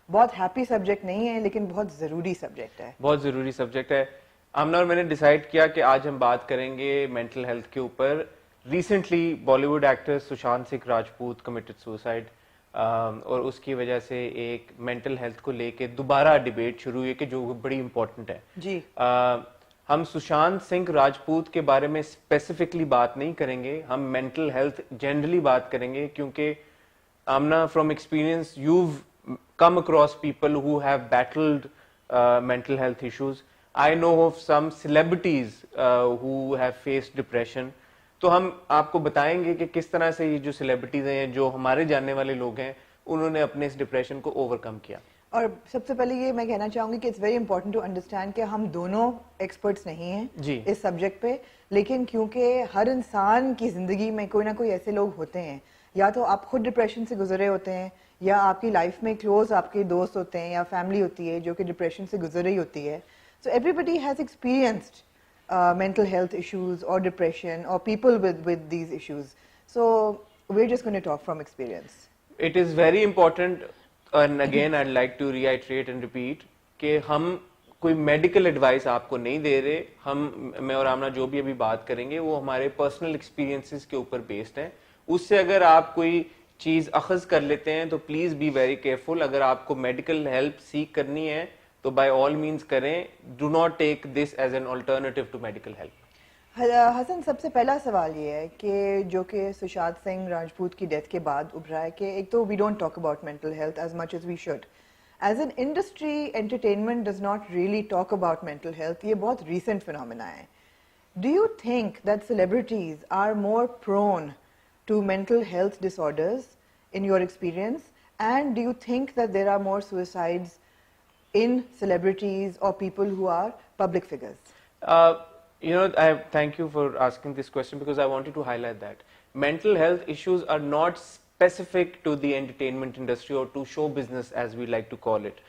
بہت happy subject نہیں ہے لیکن بہت ضروری سبجیکٹ ہے. بہت ضروری سبجیکٹ ہے. آمنہ اور میں نے ڈیسائیڈ کیا کہ آج ہم بات کریں گے مینٹل ہیلتھ کے اوپر. Recently Bollywood actor Sushant Singh Rajput committed suicide, اور اس کی وجہ سے ایک مینٹل ہیلتھ کو لے کے دوبارہ ڈیبیٹ شروع ہوئی کہ جو بڑی امپورٹنٹ ہے. جی ہم سشانت سنگھ راجپوت کے بارے میں اسپیسیفکلی بات نہیں کریں گے, ہم مینٹل ہیلتھ جنرلی بات کریں گے, کیونکہ Amna from experience you come across people who have battled mental health issues. I know of some celebrities who have faced depression. تو ہم آپ کو بتائیں گے کہ کس طرح سے یہ جو سیلیبریٹیز ہیں, جو ہمارے جاننے والے لوگ ہیں, انہوں نے اپنے اس ڈپریشن کو اوور کم کیا. اور سب سے پہلے یہ میں کہنا چاہوں گی کہ it's very important to understand کہ ہم دونوں ایکسپرٹس نہیں ہیں جی اس سبجیکٹ پہ, لیکن کیونکہ ہر انسان کی زندگی میں کوئی نہ کوئی ایسے لوگ ہوتے ہیں, یا تو آپ خود ڈپریشن سے گزرے ہوتے ہیں, یا آپ کی لائف میں کلوز آپ کے دوست ہوتے ہیں یا فیملی ہوتی ہے جو کہ ڈپریشن سے گزر رہی ہوتی ہے. So everybody has experienced mental health issues or depression or people with these issues. So we're just going to talk from experience. It is very important, and again I'd like to reiterate and repeat کہ ہم کوئی medical advice آپ کو نہیں دے رہے. میں اور آمنہ جو بھی ابھی بات کریں گے وہ ہمارے پرسنل ایکسپیرینسز کے اوپر بیسڈ ہیں. اس سے اگر آپ کوئی چیز اخذ کر لیتے ہیں تو پلیز بی ویری کیئرفل. اگر آپ کو میڈیکل ہیلپ سیک کرنی ہے تو بائی آل مینس کریں. Do not take this as an alternative to medical help. Hasan, سب سے پہلا سوال یہ ہے کہ جو کہ سشانت سنگھ راجپوت کی ڈیتھ کے بعد ابھرا ہے کہ ایک تو we don't talk about mental health as much as we should. As an industry entertainment does not really talk about mental health. یہ بہت ریسنٹ فنومینا ہے. Do you think that celebrities are more prone to mental health disorders in your experience, and do you think that there are more suicides in celebrities or people who are public figures? Thank you for asking this question because I wanted to highlight that mental health issues are not specific to the entertainment industry or to show business as we like to call it.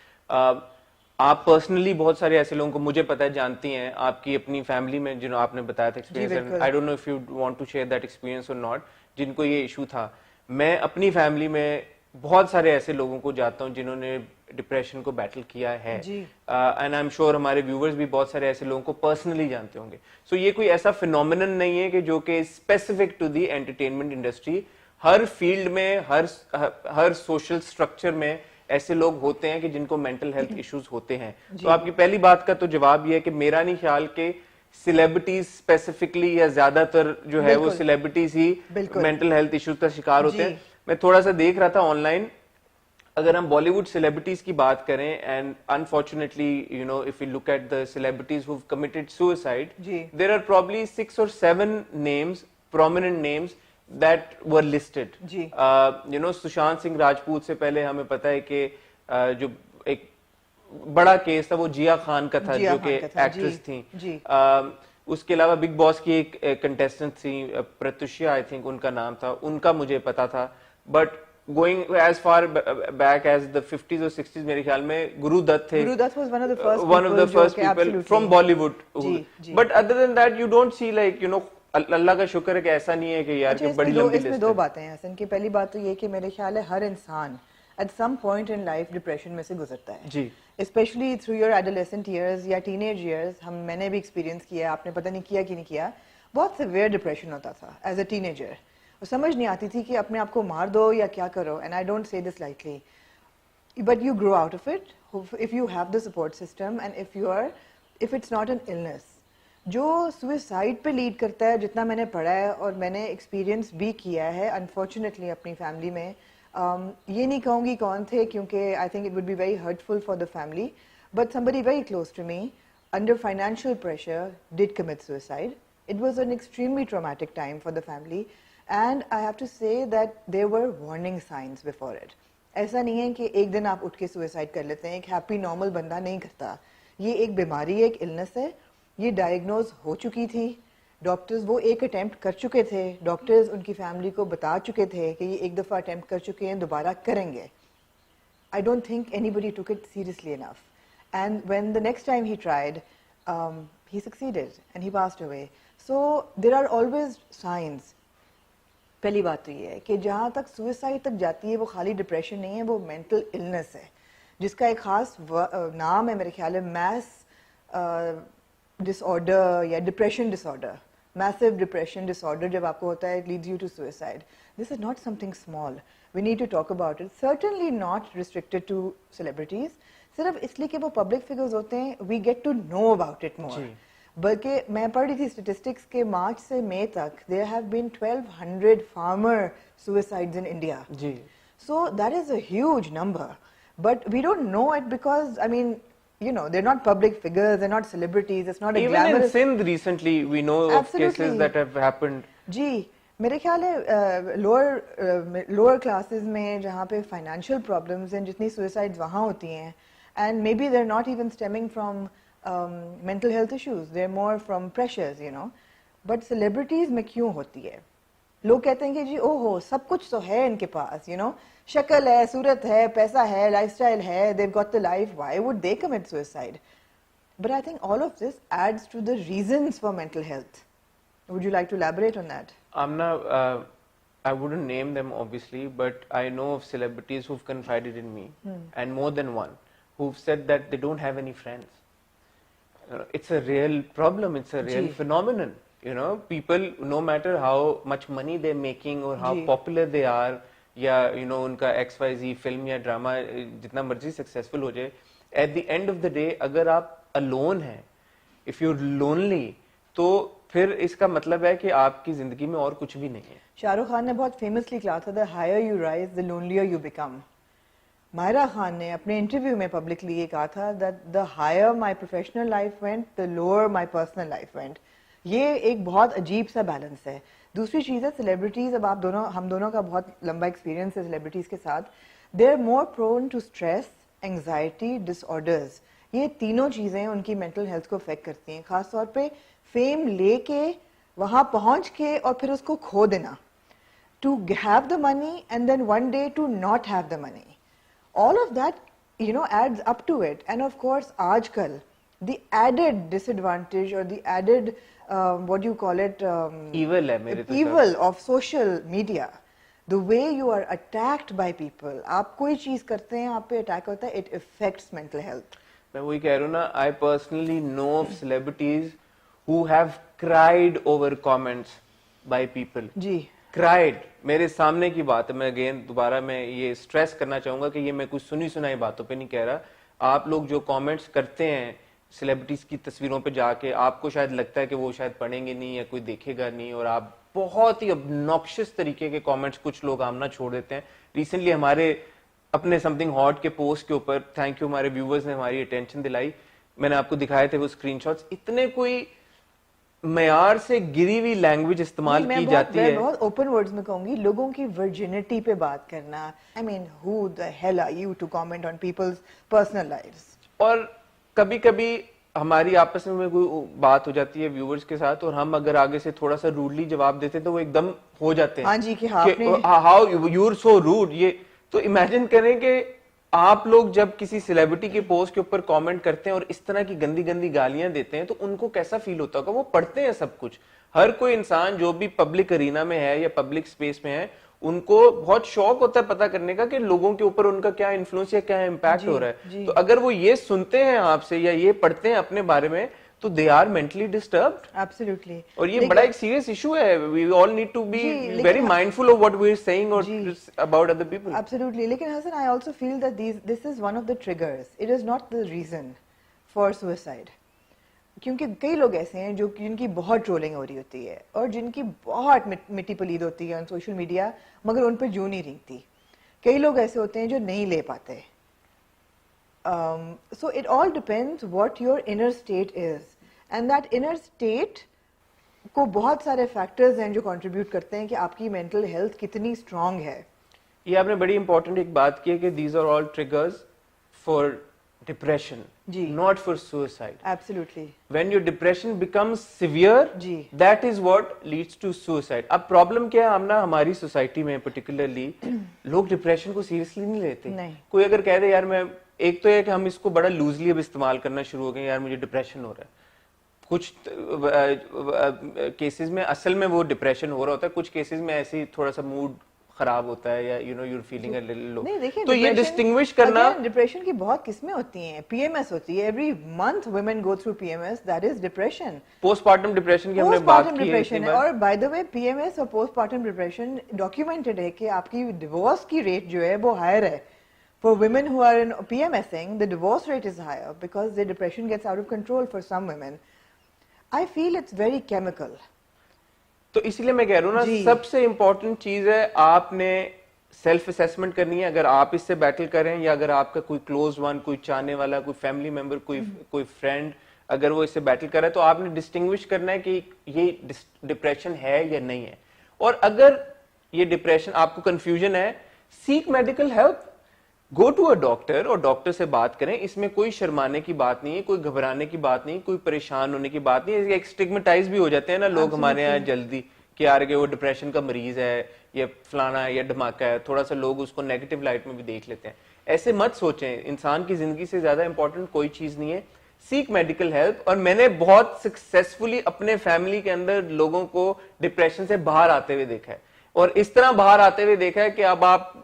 آپ personally بہت سارے ایسے لوگوں کو مجھے پتا ہے جانتی ہیں, آپ کی اپنی فیملی میں جنہوں آپ نے بتایا تھا experience, I don't know if you want to share that experience اور ناٹ, جن کو یہ ایشو تھا. میں اپنی فیملی میں بہت سارے ایسے لوگوں کو جانتا ہوں جنہوں نے ڈپریشن کو بیٹل کیا ہے, اینڈ آئی ایم شیور ہمارے ویورز بھی بہت سارے ایسے لوگوں کو پرسنلی جانتے ہوں گے. سو یہ کوئی ایسا فینومینن نہیں ہے کہ جو کہ specific to the entertainment industry. ہر فیلڈ میں, ہر سوشل اسٹرکچر میں ایسے لوگ ہوتے ہیں کہ جن کو مینٹل ہیلتھ ایشوز ہوتے ہیں. تو آپ کی پہلی بات کا تو جواب یہ ہے کہ میرا نہیں خیال کہ سیلیبریٹیز اسپیسیفکلی یا زیادہ تر جو ہے وہ سیلیبریٹیز ہی مینٹل ہیلتھ ایشوز کا شکار ہوتے ہیں. میں تھوڑا سا دیکھ رہا تھا آن لائن, اگر ہم بالی ووڈ سیلیبریٹیز کی بات کریں, and unfortunately you know if you look at the celebrities who committed suicide, there are probably 6 or 7 names, prominent names that were listed. You know, Sushant Singh Rajput سے پہلے ہمیں پتا ہے کہ جو ایک بڑا کیس تھا وہ جیا خان کا تھا جو کہ ایکٹریس تھیں. اس کے علاوہ بگ باس کی ایک کنٹیسٹنٹ تھی پرتوشیا, آئی تھنک ان کا نام تھا, ان کا مجھے پتا تھا. But going as far back as the 50s اور 60s میرے خیال میں گرو دت تھے, one of the first people from Bollywood. But other than that you don't see like you know, اللہ کا شکر ہے کہ ایسا نہیں ہے کہ یار کہ بڑی لمبی لسٹ ہے. 2 باتیں ہیں حسن کی. پہلی بات تو یہ کہ میرے خیال ہے ہر انسان at some point in life depression میں سے گزرتا ہے, جی, especially through your adolescent years یا ٹین ایج ایئرز. میں نے بھی ایکسپیرینس کیا ہے, آپ نے پتہ نہیں کیا کہ نہیں کیا. بہت سیویئر ڈپریشن ہوتا تھا ایز اے ٹین ایجر, اور سمجھ نہیں آتی تھی کہ اپنے آپ کو مار دو یا کیا کرو. And I don't say this lightly, but you grow out of it if you have the support system and if it's not an illness. جو سوئسائڈ پہ لیڈ کرتا ہے, جتنا میں نے پڑھا ہے اور میں نے ایکسپیرینس بھی کیا ہے انفارچونیٹلی اپنی فیملی میں, یہ نہیں کہوں گی کون تھے کیونکہ I think it would be very hurtful for the family, but somebody very close to me under financial pressure did commit suicide. It was an extremely traumatic time for the family, and I have to say that there were warning signs before it. ایسا نہیں ہے کہ ایک دن آپ اٹھ کے suicide کر لیتے ہیں, ایک ہیپی نارمل بندہ نہیں کرتا. یہ ایک بیماری ہے, ایک النس ہے, یہ ڈائگنوز ہو چکی تھی. ڈاکٹرز وہ ایک اٹیمپٹ کر چکے تھے, ڈاکٹرز ان کی فیملی کو بتا چکے تھے کہ یہ ایک دفعہ اٹیمپٹ کر چکے ہیں, دوبارہ کریں گے. I don't think anybody took it seriously enough. And when the next time he tried, he succeeded and he passed away. So there are always signs. پہلی بات تو یہ ہے کہ جہاں تک سوئسائڈ تک جاتی ہے وہ خالی ڈپریشن نہیں ہے, وہ مینٹل النس ہے. جس کا ایک خاص نام ہے میرے خیال ہے میس ڈس آرڈر یا ڈپریشن ڈس آرڈر. میسو ڈپریشن ڈس آرڈر جب آپ کو ہوتا ہے, it leads you to suicide. This is not something small, we need to talk about it. Certainly not restricted to celebrities, صرف اس لیے کہ وہ پبلک فگرز ہوتے ہیں, we get to know about it more. بلکہ میں پڑھ رہی تھی اسٹیٹسٹکس کے مارچ سے مئی تک there have been 1200 farmer suicides in India. So that is a huge number, but we don't know it because, I mean, you know, they're not public figures, they're not celebrities, it's not a even glamorous. in Sindh recently we know of cases that have happened. جی میرے خیال ہے lower classes میں جہاں پہ financial problems ہیں, جتنی سوئسائڈز وہاں ہوتی ہیں, and maybe they are not even stemming from mental health issues, they are more from pressures, you know. But celebrities میں کیوں ہوتی ہے؟ لوگ کہتے ہیں کہ جی او ہو سب کچھ تو ہے ان کے پاس, یو نو, شکل ہے, صورت ہے, پیسہ ہے, لائف اسٹائل ہے, they've got the life, why would they commit suicide? But I think all of this adds to the reasons for mental health. Would you like to elaborate on that? Amna, I wouldn't name them obviously, but I know of celebrities who've confided in me, and more than one, who've said that they don't have any friends. It's a real problem, it's a real phenomenon. You know, people, no matter how much money they're making or how popular they are, ya you know, unka XYZ film ya drama jitna marzi successful ho jaye, at the end of the day, agar aap alone hain, if you're lonely, تو پھر اس کا مطلب ہے کہ آپ کی زندگی میں اور کچھ بھی نہیں ہے. شاہ رخ خان نے بہت فیمسلی کہا تھا, the higher you rise, the lonelier you become. Mahira Khan نے اپنے انٹرویو میں پبلکلی یہ کہا تھا that the higher my professional life went, the lower my personal life went. یہ ایک بہت عجیب سا بیلنس ہے. دوسری چیز ہے سیلیبریٹیز, اب آپ دونوں, ہم دونوں کا بہت لمبا ایکسپیرینس ہے سیلیبریٹیز کے ساتھ. they are more prone to stress, anxiety, disorders. یہ تینوں چیزیں ان کی مینٹل ہیلتھ کو افیکٹ کرتی ہیں, خاص طور پہ فیم لے کے وہاں پہنچ کے اور پھر اس کو کھو دینا, to have the money and then one day to not have the money. All of that you know adds up to it. And of course آج کل دی ایڈیڈ ڈس ایڈوانٹیج اور the added what you call it evil of social media, the way you are attacked by people. آپ کوئی چیز کرتے ہیں, آپ پہ اٹیک ہوتا ہے, it affects mental health. میں وہی کہہ رہا ہوں نا, I personally know of celebrities who have cried over comments by people. G cried. میرے سامنے کی بات ہے, میں اگین دوبارہ میں یہ اسٹریس کرنا چاہوں گا کہ یہ میں کچھ سنی سنائی باتوں پہ نہیں کہہ رہا. آپ لوگ جو کامنٹس کرتے ہیں سیلیبریٹیز کی تصویروں پہ جا کے, آپ کو شاید لگتا ہے کہ وہ شاید پڑھیں گے نہیں یا کوئی دیکھے گا نہیں, اور آپ بہت ہی obnoxious طریقے کے کامنٹس کچھ لوگ آمنا چھوڑ دیتے ہیں. ریسنٹلی ہمارے اپنے سم تھنگ ہاٹ کے پوسٹ کے اوپر, تھینک یو ہمارے ویورز نے ہماری اٹینشن دلائی, میں نے آپ کو دکھائے تھے وہ اسکرین شاٹس, اتنے کوئی معیار سے گری ہوئی لینگویج استعمال کی جاتی ہے. میں بہت اوپن ورڈز میں کہوں گی, لوگوں کی ورجنٹی پہ بات کرنا. I mean, who the hell are you to comment on people's personal lives? اور کبھی کبھی ہماری آپس میں کوئی بات ہو جاتی ہے ویورز کے ساتھ, اور ہم اگر آگے سے تھوڑا سا روڈلی جواب دیتے تو وہ ایک دم ہو جاتے ہیں, ہاں جی کہ how you are so rude. یہ تو امیجن کریں کہ آپ لوگ جب کسی سیلیبریٹی کے پوسٹ کے اوپر کامنٹ کرتے ہیں اور اس طرح کی گندی گندی گالیاں دیتے ہیں, تو ان کو کیسا فیل ہوتا ہوگا. وہ پڑھتے ہیں سب کچھ, ہر کوئی انسان جو بھی پبلک ارینا میں ہے یا پبلک اسپیس میں ہے, ان کو بہت شوق ہوتا ہے پتا کرنے کا کہ لوگوں کے اوپر ان کا کیا انفلوئنس یا کیا امپیکٹ ہو رہا ہے. تو اگر وہ یہ سنتے ہیں آپ سے یا یہ پڑھتے ہیں اپنے بارے میں, تو they are mentally disturbed. Absolutely. اور یہ بڑا ایک سیریس ایشو ہے. We all need to be very mindful of what we are saying or about other people. Absolutely. لیکن حسن, I also feel that this is one of the triggers. It is not the reason for suicide. کیونکہ کئی لوگ ایسے ہیں جو جن کی بہت ٹرولنگ ہو رہی ہوتی ہے اور جن کی بہت مٹی پلید ہوتی ہے آن سوشل میڈیا, مگر ان پہ جو نہیں رینگتی. کئی لوگ ایسے ہوتے ہیں جو نہیں لے پاتے. So it all depends what your inner state is, and that inner state کو بہت سارے فیکٹرز ہیں جو کنٹریبیوٹ کرتے ہیں کہ آپ کی مینٹل ہیلتھ کتنی اسٹرانگ ہے. یہ آپ نے بڑی امپورٹنٹ ایک بات کی ہے کہ these are all triggers for depression, not for suicide. Absolutely. When your depression becomes severe, that is what leads to suicide. اب پرابلم کیا ہے آمنا, ہماری سوسائٹی میں پرٹیکولرلی لوگ ڈپریشن کو سیریسلی نہیں لیتے. کوئی اگر کہہ دے یار میں, ایک تو یہ کہ ہم اس کو بڑا لوزلی اب استعمال کرنا شروع ہو گئے, یار مجھے ڈپریشن ہو رہا ہے. کچھ کیسز میں اصل میں وہ ڈپریشن ہو رہا ہوتا ہے, کچھ کیسز میں ایسی تھوڑا سا موڈ خراب ہوتا ہے یا you're feeling a little low. نہیں دیکھیں تو یہ distinguish کرنا ڈپریشن کی بہت قسمیں ہوتی ہیں. پی ایم ایس ہوتی ہے, every month women go through P M S, that is depression. Postpartum depression کی ہم نے پوسٹ بات پارٹم کی ڈپریشن ہے. ہے, اور by the way P M S اور پوسٹ پارٹم ڈپریشن ڈاکیومنٹڈ ہے کہ آپ کی ڈیورس کی ریٹ جو ہے وہ ہائر ہے. For women who are in PMSing, the divorce rate is higher because the depression gets out of control for some women. I feel it's very chemical. تو اسی لیے میں کہہ رہا ہوں نا, سب سے امپورٹنٹ چیز ہے آپ نے سیلف اسیسمنٹ کرنی ہے. اگر آپ اس سے بیٹل کریں یا اگر آپ کا کوئی کلوز ون, کوئی چاہنے والا, کوئی فیملی ممبر, کوئی فرینڈ اگر وہ اس سے بیٹل کر رہا ہے تو آپ نے ڈسٹنگوش کرنا ہے کہ یہ ڈپریشن ہے یا نہیں ہے. اور اگر یہ ڈپریشن آپ کو کنفیوژن ہے, seek medical help, go to a doctor اور ڈاکٹر سے بات کریں. اس میں کوئی شرمانے کی بات نہیں ہے, کوئی گھبرانے کی بات نہیں, کوئی پریشان ہونے کی بات نہیں ہے. ایک اسٹگمیٹائز بھی ہو جاتے ہیں نا لوگ ہمارے یہاں جلدی کہ یار کہ وہ ڈپریشن کا مریض ہے یا فلانا ہے یا دھماکہ ہے, تھوڑا سا لوگ اس کو نیگیٹو لائٹ میں بھی دیکھ لیتے ہیں. ایسے مت سوچیں, انسان کی زندگی سے زیادہ امپورٹنٹ کوئی چیز نہیں ہے. Seek medical help. اور میں نے بہت سکسیسفلی اپنے فیملی کے اندر لوگوں کو ڈپریشن سے باہر آتے ہوئے دیکھا ہے, اور اس طرح باہر آتے ہوئے دیکھا ہے کہ اب آپ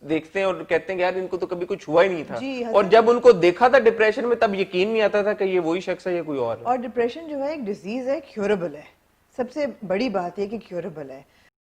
دیکھتے ہیں اور کہتے ہیں کہ یار ان کو تو کبھی کچھ ہوا ہی نہیں تھا, اور جب ان کو دیکھا تھا ڈپریشن میں تب یقین نہیں آتا تھا کہ یہ وہی شخص ہے یا کوئی اور ہے. اور ڈپریشن جو ہے ایک ڈیزیز ہے, کیوریبل ہے. سب سے بڑی بات ہے کہ کیوریبل ہے.